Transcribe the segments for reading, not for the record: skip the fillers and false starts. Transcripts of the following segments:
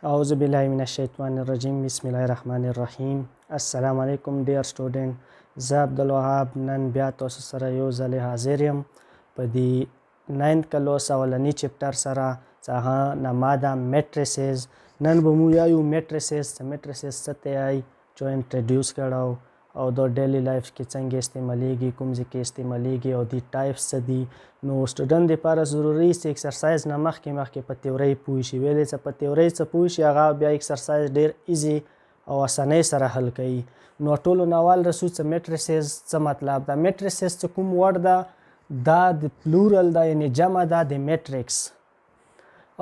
أعوذ بالله من الشیطان الرجیم بسم الله الرحمن الرحیم. السلام علیکم ډیر سټوډنټ، زه عبدالوهاب نن بیا تاسو سره یو ځل حاضر یم په دې 9th کلاس اولنی چپټر سره چې هغه نامه ده میټریسز. نن به مو یو میټریسز څه ته وایي چې انټروډیوس کړو او د ډیلی لایف کې څنګه استعمالیږي، کوم ځای کې استعمالیږي او د ټایپس څه دي. نو سټوډنټ لپاره ضروري چې ایکسرسایز نه مخکې په تیورۍ پوه شي. ویلې چې په تیورۍ څه پوه شي هغه بیا ایکسرسایز ډیر ایزي او اسانۍ سره حل کوي. نو ټولو نه اول رسو چې میټریسز څه مطلب ده. میټریسز چې کوم ورډ ده دا د پلورل ده، یعنی جمع ده د میټریکس،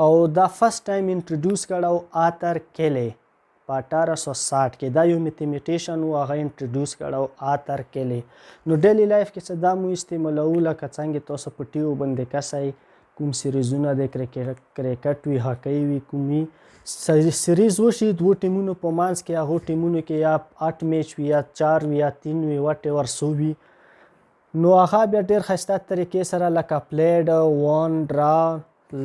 او دا فرست ټایم انټروډیوس کړو آتر کیلی په 1860 کې. دا یو میتھمیټیشن و، هغه انټروډیوس کړو آتر کیلی. نو ډیلی لایف کې څه دا مو استعمالو، لکه څنګه تاسو په ټیو باندې کسئ کوم سیریزونه د کرکټ وي، هاکی وي، کومي سیریز وشي دوه ټیمونو په منځ کې، هغو ټیمونو کې یا 8 میچ وي یا 4 وي یا 3 وي وټ ایور سو وي. نو هغه بیا ډېر ښایسته طریقې سره لکه پلیډ، وان، ډرا،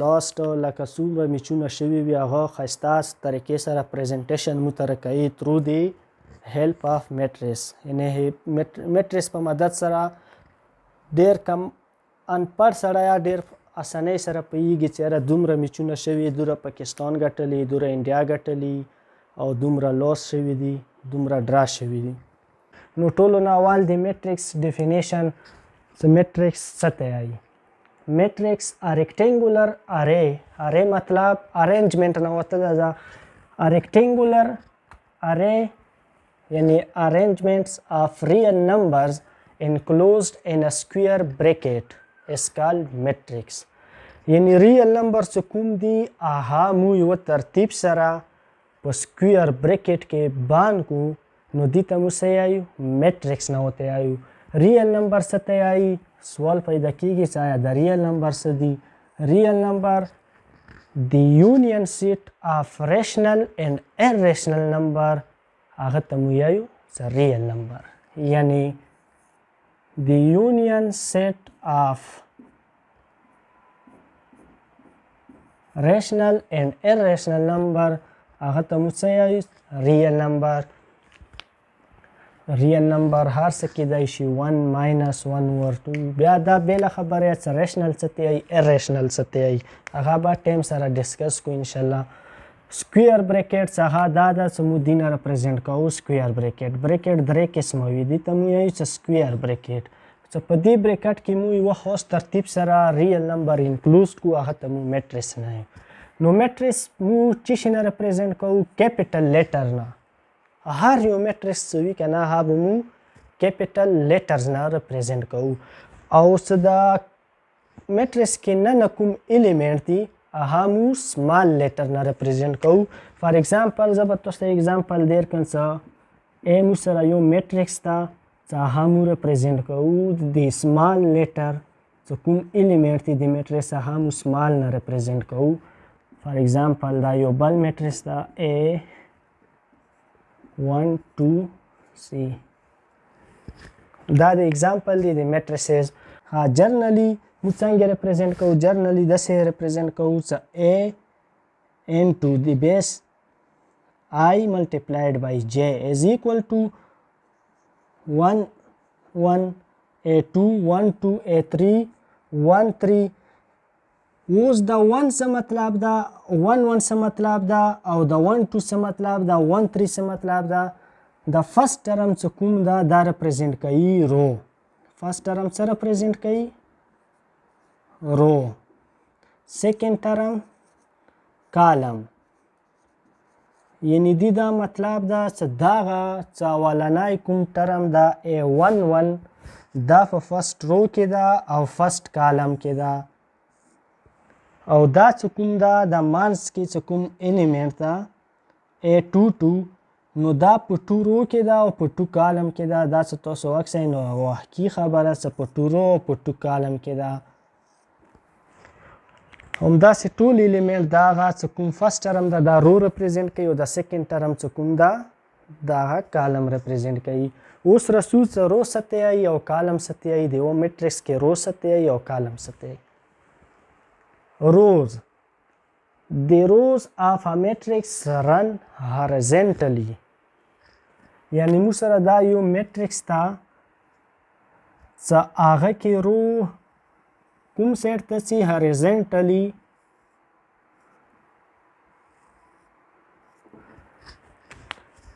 لاست، لکه څومره میچونه شوي وي هغه ښایسته طریقې سره پریزنټیشن مو ته راکوي ترو دی هیلپ آف میټریس. یعنې میټریس په مدد سره ډېر کم انپړ سړی یا ډېر اسانۍ سره پوهېږي چې یاره دومره میچونه شوي، دومره پاکستان ګټلي، دومره انډیا ګټلي او دومره لاس شوي دي، دومره ډرا شوي دي. نو ټولو نه اول د میټریکس ډیفینیشن چې میټریکس څه ته وایي. میټریکس ریکټینګولر ارې مطلب ارینجمنټ نه وتلی ده. ریکټینګولر ارې یعنی arrangements of real numbers enclosed in a square bracket is called matrix. یعنی ریل نمبر چې کوم دي هغه مو یوه ترتیب سره په سکویر بریکټ کې باند کو، نو دې ته مو څه وایو؟ میټریکس نه ورته وایو. ریل نمبر څه ته وایي؟ سوال پیدا کېږي چې آیا د ریل نمبر څه دي؟ ریل نمبر د یونین سیټ آف ریشنل اینډ irrational نمبر، هغه ته مو وایو چې ریل نمبر. یعنی د یونین سیټ آف rational and irrational number، هغه ته مو څه وایي؟ ریل نمبر. ریل نمبر هر څه کیدای شي 1 minus 1 over 2. بیا دا بېله خبره چې ریشنل څه ته وایي، irrational څه ته وایي، هغه به ټایم سره ډسکس کو انشاءالله. سکویر بریکټس هغه دا ده چې مو دې نه رپرزینټ کوو سکویر بریکټ. بریکټ درې قسمه وي، دې ته مو وایو چې سکویر بریکټ. چې په دې بریکټ کې مو یوه خاص ترتیب سره ریل نمبر انکلوز کو، هغه ته مو میټریس نه وایو. نو میټریس مو څه شي نه رپرزینټ کوو؟ کیپیټل لیټر نه. هر یو میټریس چې وي که نه هغه به مو کیپیټل لیټرز نه رپرزینټ کوو. او چې د میټریس کې نه کوم ایلیمنټ دي هغه مو سمال لیټر نه رپرزینټ کوو. فار ایگزامپل زه به تاسو ته ایگزامپل در کړم چې ای مو سره یو میټریکس ده چې هغه مو رپرزینټ کوو د سمال لیټر، چې کوم ایلیمنټ دی د میټریکس هغه مو سمال نه رپرزینټ کوو. فار ایگزامپل دا یو بل میټریکس ده A1 2C. دا د ایگزامپل دی د میټریسز. جرنلی مو څنګه رپرزینټ کوو؟ جرنلی داسې رپرزینټ کوو چې A into the base I multiplied by J is equal to 1 1 A2 1 2 A3 1 3. اوس د 1 څه مطلب ده، 1 1 څه مطلب ده، او د 1 2 څه مطلب ده، 1 3 څه مطلب ده. د فرست ټرم چې کوم ده دا رپرزینټ کوي رو. فرست ټرم څه رپرزینټ کوي؟ رو. سیکنډ ټرم کالم. یعنی دی دا مطلب ده چې دغه چې اولنی کوم ټرم ده A11 دا په فرست رو کې ده او فرست کالم کې ده، او دا چې کوم ده د منځ کې چې کوم ایلیمنټ ده A22 نو دا په 2 رو کې ده او په 2 کالم کې ده. دا چې تاسو وکسئ نو واقعي خبره چې په 2 رو او په 2 کالم کې ده. همداسې ټول ایلیمنټ د هغه چې کوم فرست ټرم ده دا رو رپرزینټ کوي، او د سیکنډ ټرم چې کوم ده د هغه کالم رپرزینټ کوي. اوس رسو چې رو څه ته وایي او کالم څه ته وایي. د یوه میټریکس کې رو څه ته وایي او کالم څه ته وایي. روز the rows of a matrix run horizontally. یعنی موږ سره دا یو میټریکس ته څه هغه کې رو کوم سایډ ته چې هریزنټلی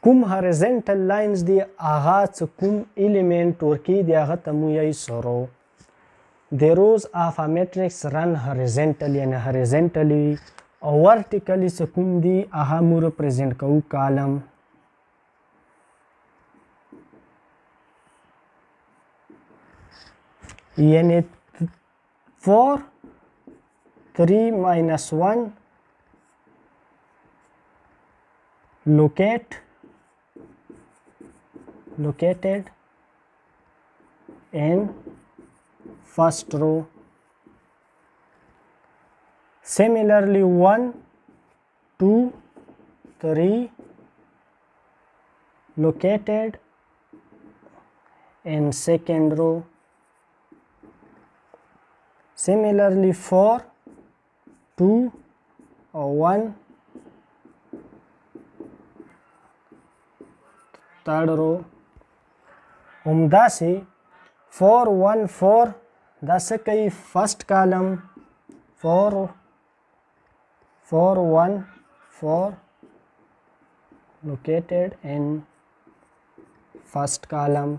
کوم هریزنټل لاینز دی هغه څه کوم ایلیمنټ ورکې دی هغه ته مو یې سرو The rows of a matrix run horizontally and horizontally او vertically څه کوم دی هغه مو represent کوو کالم یعنی 4 3 minus 1 located in first row. Similarly 1 2 3 located in second row. Similarly 4 2 or 1 third row. همداسې 4 1 4 دا څه کوي first column 4 4 1 4 located in first column.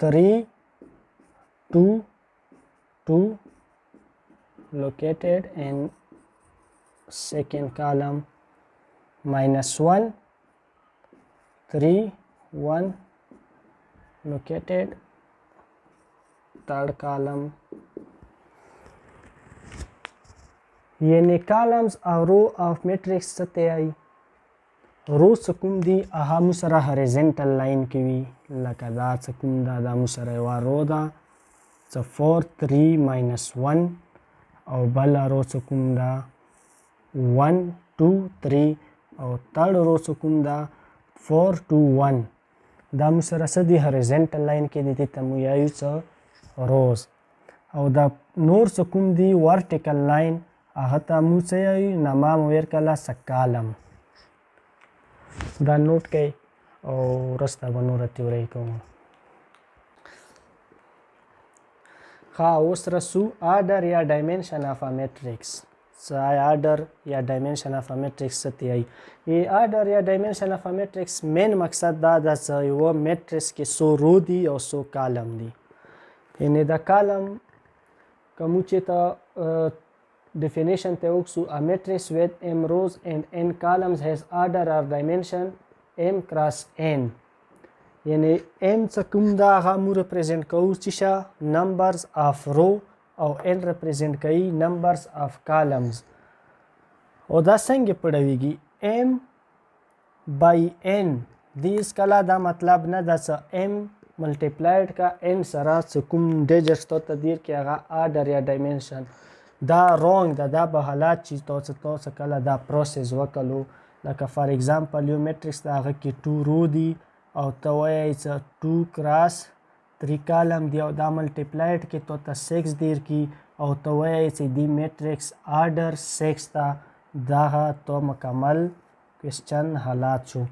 Three, 2, 2 located in second column. Minus 1, 3, 1 located third column. یعنی columns or row of matrix څه ته وایي رو څه کوم دي هغه مو سره هریزنټل لاین کې وي لکه دا څه کوم دا مو سره یوه رو ده څه 4 3 minus 1 او بله رو څه کوم ده 1 2 3 او third رو څه کوم ده 4 2 1 دا مو سره څه دي هریزنټل لاین کې دي ته مو یایو څه روز او دا نور څه کوم دي ورټیکل لاین هغه ته مو څه یایو نما مو ورکله څه کالم دا نوٹ کړئ او وروسته به نوره تیوري کوم ښه اوس رسو آرډر یا ډایمنشن اف ا میټریکس څه آرډر یا ډایمنشن اف ا میټریکس څه ته وایي آرډر یا ډایمنشن اف ا میټریکس مین مقصد دا ده چې یوه میټریکس کې څو رو دي او څو کالم دي یعنې د کالم که موږ چېرته definition ته وکړو a matrix with m rows and n columns has order or dimension m cross n یعنی m څه کوم دا هغه مو represent کوو چې شه numbers of row او n represent کوي numbers of columns او دا څنګه پړويږي m by n دې اسکلا دا مطلب نه ده چې m multiplied کا n سره څه کوم digits ته تدیر کې هغه order یا dimension دا رونګ ده دا به حالات چې تاسو کله دا پروسس وکړو لکه فار ایگزامپل یو میټریکس د هغه کې 2 رو دي او ته وایې چې 2 کراس 3 کالم دی او دا ملټیپلایډ کې ته 6 دیر کی او ته وایې چې دی میټریکس آرډر 6 ته دا تو مکمل کوېسچن حالات شو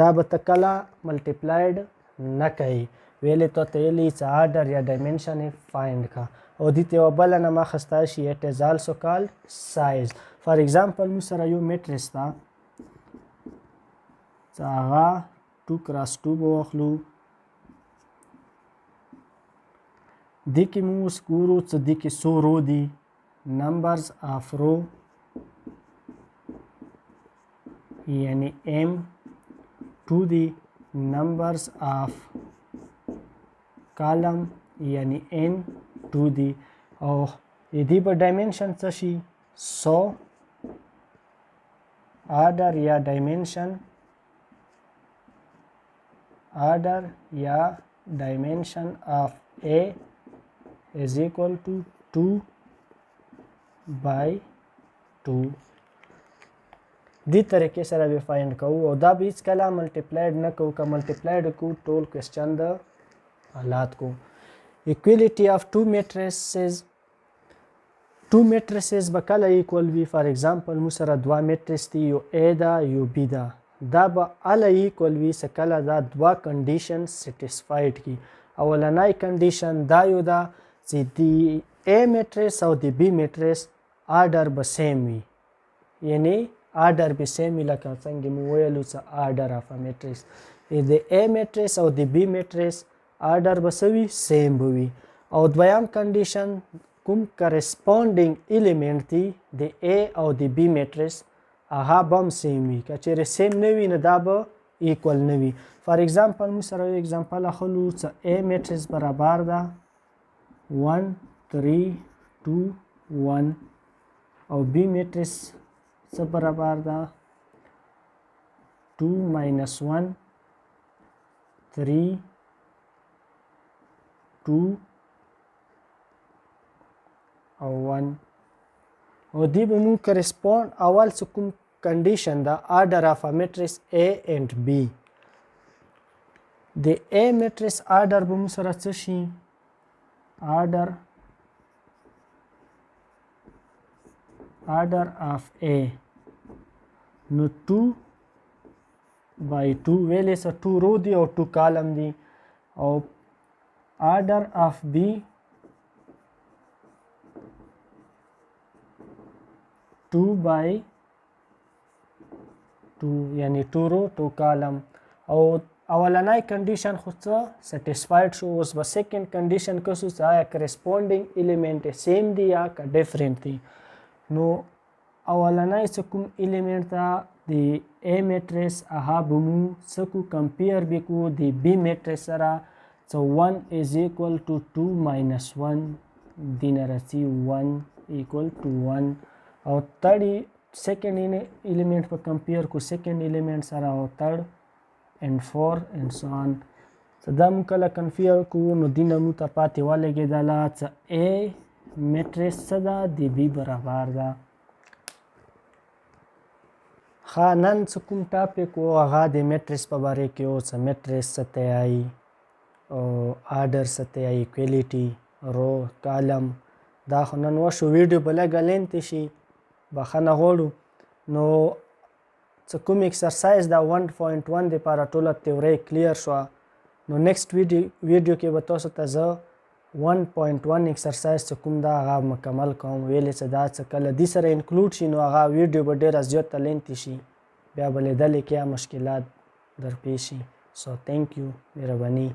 دا به ته کله ملټیپلایډ نه کوي ویلې ته ویلې چې آرډر یا ډایمنشن یې فایند کا او دې ته یوه بله نامه اخیستی شي اټ از آلسو کالډ سایز فار ایگزامپل موږ سره یو میټریکس ده چې هغه 2 کراس 2 به واخلو دې کې موږ اوس ګورو چې دې کې څو رو دي نمبرز آف رو یعنی m 2 دي نمبرز آف کالم یعنی n 2 دی او دې په ډایمنشن څه شي 100 آرډر یا ډایمنشن آرډر یا ډایمنشن آف a is equal to 2 by 2 دې طریقې سره به فایند کوو او دا به هیڅکله ملټیپلایډ نه کوو که ملټیپلایډ کوو ټول کوېسچن د حالات کو equality of two matrices به کله equal وي. فار example مو سره دوه matrices دي، یو A ده یو B ده، دا به هله equal وي چې کله دا دوه condition satisfied کی. اولنی condition دا یو ده چې د A matrix او د B matrix order به same وي، یعنی order به same وي لکه څنګه مو ویلو چې order of a matrix. د A matrix او د B matrix order به څه وي؟ same به وي. او دویم condition کوم corresponding element دی د A او د B matrix هغه به هم same وي. که چیرې same نه وي نو دا به equal نه وي. فار example موږ سره یو example اخلو چې A matrix برابر ده 1 3 2 1 او B matrix څه برابر ده 2 minus 1 3 2 او 1 او دی به مون correspond اول څه کوم condition ده order of a matrix A and B. د A matrix order به مون سره څه شي؟ order of A نو 2 by 2 ویلې څه 2 رو دی او 2 کالم دی. او order of B two by 2 یعنی 2 رو 2 کالم. او اولنی condition خو څه satisfied شو. اوس به second condition کسو چې آیا corresponding element same دی یا که different دی. نو اولنی څه کوم element ده د A matrix هغه به مو څه کو compare به کو د B matrix سره. So 1 is equal to 2 minus 1 دی نه راځي 1 equal to 1. او third second element په compare کو second element سره او third and 4 and so on. so دا مو کله compare کو نو دی نه مو ته پاتې ولګېدله چې A matrix څه ده د B برابر ده. ښه نن څه کوم ټاپک و هغه د matrix په باره کې و چې matrix څه ته وایي او order څه ته وایي equality رو کالم. دا خو نن وشو ویډیو به لږه لینتې شي بخښنه غواړو. نو څه کوم اکسرسایز دا 1.1 دپاره ټوله تیوري کلیر شوه. نو نیکسټ ویډیو کې به تاسو ته زه 1.1 اکسرسایز څه کوم دا هغه مکمل کوم. ویلې چې دا څه کله دې سره انکلوډ شي نو هغه ویډیو به ډېره زیاته لینتې شي، بیا به لیدلې کې مشکلات درپېښ شي. سو تھینک یو، مهرباني.